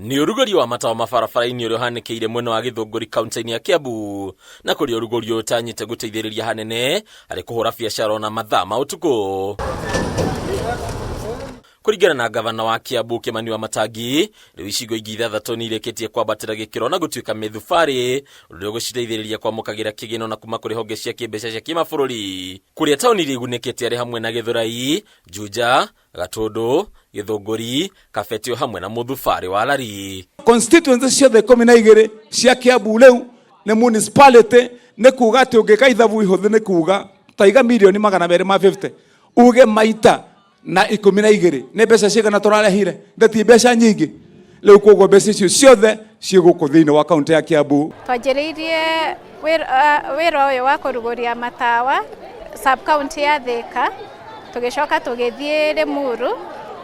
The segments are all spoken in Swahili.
Ni urugori wa matawa mabarabara-ini uria uhanikire mwena wa Githunguri kaunti-ini ya Kiambu na kuri urugori utanyite guteithiriria hanene ari kuhura biashara na mathaa ma utuku. Kuringana na gavana wa Kiambu Kimani wa Matangi, riu icigo ingi ithathatu ni irikitie kwambatira gikiro na gutuika Mithubari uria guciteithiriria kwamukagira kigino na kuma kuri honge cia kimbeca cia kimabururi. Kuria tauni rigunikite ari hamwe na GITHURAI, JUJA, GATUNDU, GITHUNGURI, KABETIO hamwe na Mithubari wa Lari. Constituencies ciothe 12 cia Kiambu riu ni municipality ni kuga ati ungikaithabu ihuthi ni kuga taiga milioni 250 uge maita na 12 ni mbeca cigana turarehire ndeti mbeca nyingi riu koguo mbeca icio ciothe ciguku thiini wa kaunti ya Kiambu. Twajiririe wira uyu wa kuruguria matawa sub county ya Thika tugicoka tugithie Limuru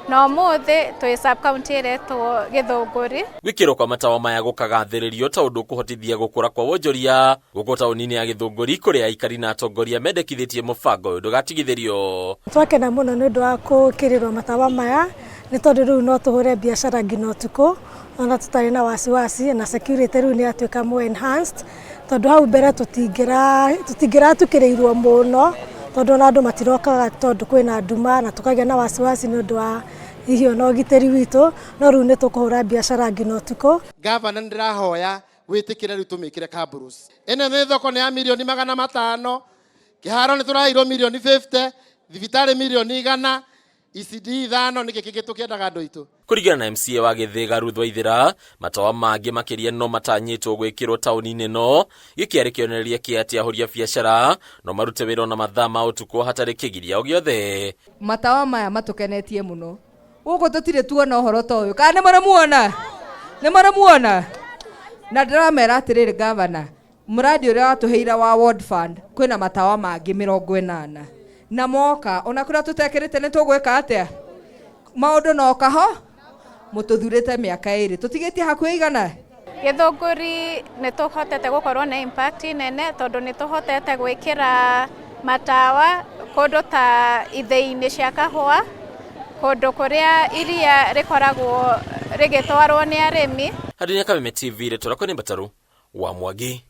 no muthe twi sub county iretwo Githunguri. Gwikiro kwa matawa maya gukagathiririo ta undu kuhotithia gukura kwa wonjoria guku tauni-ini ya Githunguri kuria aikari na atongoria mendekithitie mubango uyu ndugatigithirio. Twakena muno ni undu wa kukirirwo matawa maya ni tondu riu no tuhure biashara ngina utuku ona tutari na wasiwasi na security riu ni atuika more enhanced tondu hau mbere tutingira tukirirwo muno tondu na andu matirokaga tondu kwina nduma na tukagia na wasiwasi ni undu wa ihio no giteri witu no riu ni tukuhura biashara ngina utuku. Gavana ndirahoya witikire riu tumikire Kamburus ene ni thoko ni ya milioni 500 kiharo ni turairwo milioni 50 thibitari milioni 100 ECD 5 ni giki tukiendaga andu itu. Kuringana na MCA wa Githiga Ruth Waithira, matawa mangi makiria no matanyitwo gwikirwo tauni-ini no gikiari kionereria kiati ahoria biashara no marute wira na mathaa ma utuku hatari kigiria o giothe. Matawa maya matukenetie muno guko tutire tuona uhoro ta uyu kana ni maramuona na ndiramera atiriri gavana muradi uria watuheira wa ward fund kwina matawa mangi 80 na moka ona kuria tutekirite ni tugwika atia maundu no kaho mututhurite miaka 2 tutigitie hakuhi igana. Githunguri ni tuhotete gukorwo na impact nene tondu ni tuhotete gwikira matawa kundu ta ithei-ini cia kahua kundu kuria iria rikoragwo rigitwarwo ni arimi. Hadi Nyakabeme TV retora kwa Mbataru wa Mwangi.